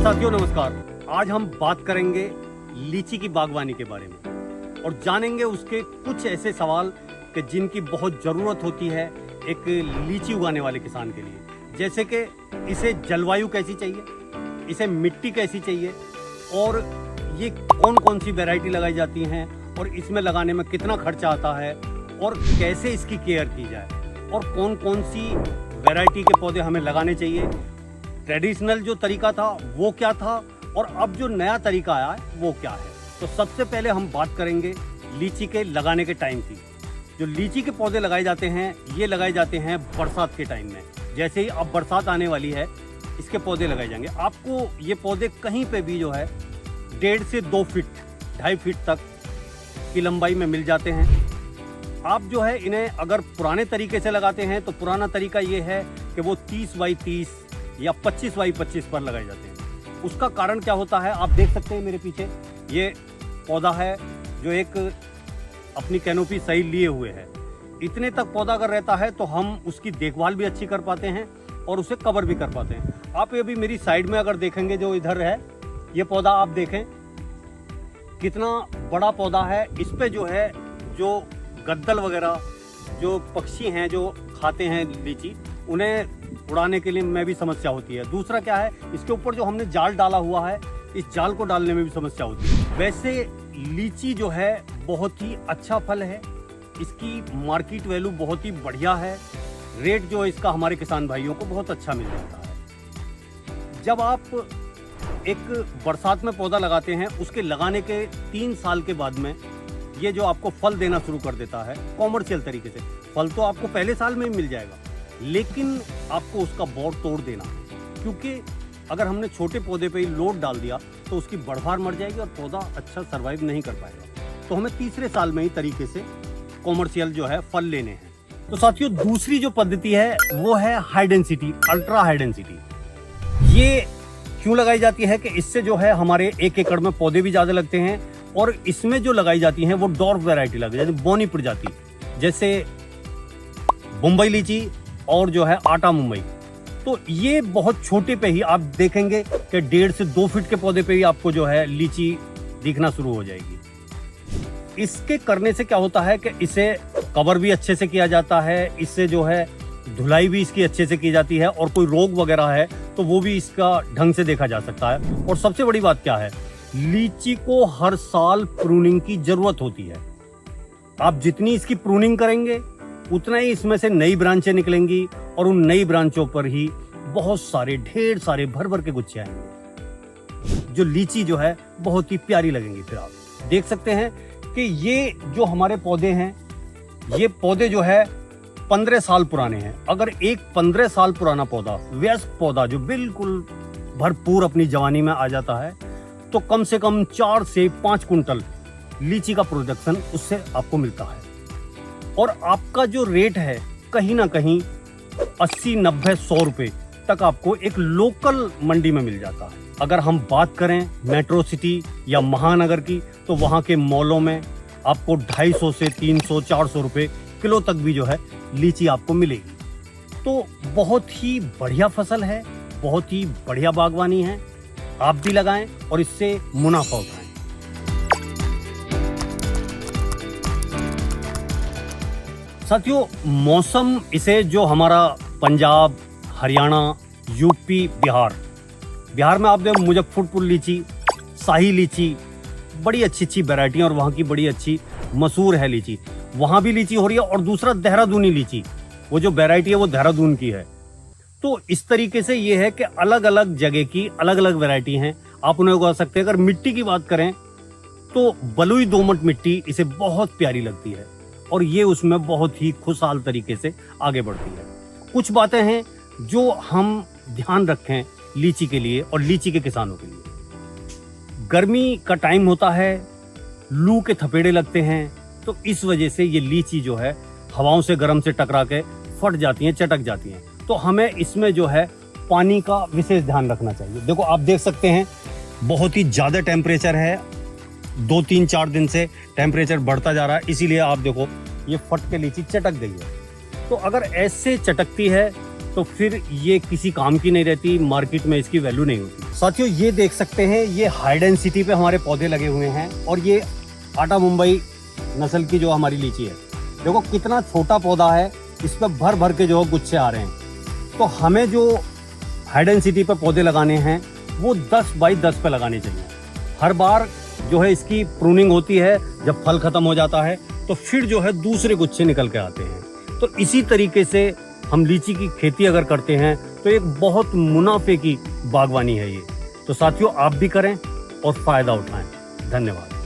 साथियों नमस्कार। आज हम बात करेंगे लीची की बागवानी के बारे में और जानेंगे उसके कुछ ऐसे सवाल कि जिनकी बहुत ज़रूरत होती है एक लीची उगाने वाले किसान के लिए। जैसे कि इसे जलवायु कैसी चाहिए, इसे मिट्टी कैसी चाहिए और ये कौन कौन सी वैरायटी लगाई जाती हैं और इसमें लगाने में कितना खर्चा आता है और कैसे इसकी केयर की जाए और कौन कौन सी वैरायटी के पौधे हमें लगाने चाहिए। ट्रेडिशनल जो तरीका था वो क्या था और अब जो नया तरीका आया है वो क्या है। तो सबसे पहले हम बात करेंगे लीची के लगाने के टाइम की। जो लीची के पौधे लगाए जाते हैं ये लगाए जाते हैं बरसात के टाइम में। जैसे ही अब बरसात आने वाली है इसके पौधे लगाए जाएंगे। आपको ये पौधे कहीं पे भी जो है 1.5 से 2 फीट 2.5 फीट तक की लंबाई में मिल जाते हैं। आप जो है इन्हें अगर पुराने तरीके से लगाते हैं तो पुराना तरीका ये है कि वो 30 बाई 30 या 25 बाई 25 पर लगाए जाते हैं। उसका कारण क्या होता है आप देख सकते हैं मेरे पीछे ये पौधा है जो एक अपनी कैनोपी सही लिए हुए है। इतने तक पौधा अगर रहता है तो हम उसकी देखभाल भी अच्छी कर पाते हैं और उसे कवर भी कर पाते हैं। आप ये भी मेरी साइड में अगर देखेंगे जो इधर है ये पौधा आप देखें कितना बड़ा पौधा है। इस पे जो है जो गद्दल वगैरह जो पक्षी हैं जो खाते हैं लीची उन्हें उड़ाने के लिए में भी समस्या होती है। दूसरा क्या है इसके ऊपर जो हमने जाल डाला हुआ है इस जाल को डालने में भी समस्या होती है। वैसे लीची जो है बहुत ही अच्छा फल है, इसकी मार्केट वैल्यू बहुत ही बढ़िया है। रेट जो है इसका हमारे किसान भाइयों को बहुत अच्छा मिल जाता है। जब आप एक बरसात में पौधा लगाते हैं उसके लगाने के 3 साल के बाद में ये जो आपको फल देना शुरू कर देता है कॉमर्शियल तरीके से। फल तो आपको पहले साल में ही मिल जाएगा लेकिन आपको उसका बोर्ड तोड़ देना है, क्योंकि अगर हमने छोटे पौधे पे ही लोड डाल दिया तो उसकी बढ़वार मर जाएगी और पौधा अच्छा सर्वाइव नहीं कर पाएगा। तो हमें तीसरे साल में ही तरीके से कॉमर्शियल जो है फल लेने हैं। तो साथियों दूसरी जो पद्धति है वो है high density, ultra high density. ये क्यों लगाई जाती है कि इससे जो है हमारे 1 एकड़ में पौधे भी ज्यादा लगते हैं और इसमें जो लगाई जाती है वो डॉर्फ वैरायटी लगती है, बोनी प्रजाति, जैसे मुंबई लीची और जो है आटा मुंबई। तो ये बहुत छोटे पे ही आप देखेंगे कि 1.5 से 2 फीट के पौधे पे ही आपको जो है लीची दिखना शुरू हो जाएगी। इसके करने से क्या होता है कि इसे कवर भी अच्छे से किया जाता है, इससे जो है धुलाई भी इसकी अच्छे से की जाती है और कोई रोग वगैरह है तो वो भी इसका ढंग से देखा जा सकता है। और सबसे बड़ी बात क्या है, लीची को हर साल प्रूनिंग की जरूरत होती है। आप जितनी इसकी प्रूनिंग करेंगे उतना ही इसमें से नई ब्रांचें निकलेंगी और उन नई ब्रांचों पर ही बहुत सारे ढेर सारे भर भर के गुच्छे आएंगे जो लीची जो है बहुत ही प्यारी लगेंगी। फिर आप देख सकते हैं कि ये जो हमारे पौधे हैं ये पौधे जो है 15 साल पुराने हैं। अगर एक 15 साल पुराना पौधा वयस्क पौधा जो बिल्कुल भरपूर अपनी जवानी में आ जाता है तो कम से कम 4 से 5 कुंटल लीची का प्रोडक्शन उससे आपको मिलता है। और आपका जो रेट है कहीं ना कहीं 80, 90, 100 रुपए तक आपको एक लोकल मंडी में मिल जाता है। अगर हम बात करें मेट्रो सिटी या महानगर की तो वहाँ के मॉलों में आपको 250 से 300, 400 रुपए किलो तक भी जो है लीची आपको मिलेगी। तो बहुत ही बढ़िया फसल है, बहुत ही बढ़िया बागवानी है। आप भी लगाएं और इससे मुनाफा उठाएं। साथियों मौसम इसे जो हमारा पंजाब, हरियाणा, यूपी, बिहार में आप देखो मुजफ्फरपुर लीची, शाही लीची, बड़ी अच्छी अच्छी वैरायटियाँ और वहाँ की बड़ी अच्छी मशहूर है लीची। वहाँ भी लीची हो रही है और दूसरा देहरादूनी लीची, वो जो वैरायटी है वो देहरादून की है। तो इस तरीके से ये है कि अलग अलग जगह की अलग अलग वैरायटी हैं, आप उन्हें उगा सकते हैं। अगर मिट्टी की बात करें तो बलुई दोमट मिट्टी इसे बहुत प्यारी लगती है और ये उसमें बहुत ही खुशहाल तरीके से आगे बढ़ती है। कुछ बातें हैं जो हम ध्यान रखें लीची के लिए और लीची के किसानों के लिए। गर्मी का टाइम होता है, लू के थपेड़े लगते हैं, तो इस वजह से ये लीची जो है हवाओं से गर्म से टकरा के फट जाती हैं, चटक जाती हैं। तो हमें इसमें जो है पानी का विशेष ध्यान रखना चाहिए। देखो आप देख सकते हैं बहुत ही ज़्यादा टेम्परेचर है, 2-3-4 दिन से टेम्परेचर बढ़ता जा रहा है, इसीलिए आप देखो ये फट के लीची चटक गई है। तो अगर ऐसे चटकती है तो फिर ये किसी काम की नहीं रहती, मार्केट में इसकी वैल्यू नहीं होती। साथियों ये देख सकते हैं, ये हाई डेंसिटी पे हमारे पौधे लगे हुए हैं और ये आटा मुंबई नस्ल की जो हमारी लीची है, देखो कितना छोटा पौधा है, इस पर भर भर के जो गुच्छे आ रहे हैं। तो हमें जो हाई डेंसिटी पे पौधे लगाने हैं वो 10 बाई 10 पे लगाने चाहिए। हर बार जो है इसकी प्रूनिंग होती है, जब फल खत्म हो जाता है तो फिर जो है दूसरे गुच्छे निकल के आते हैं। तो इसी तरीके से हम लीची की खेती अगर करते हैं तो एक बहुत मुनाफे की बागवानी है ये। तो साथियों आप भी करें और फायदा उठाएं। धन्यवाद।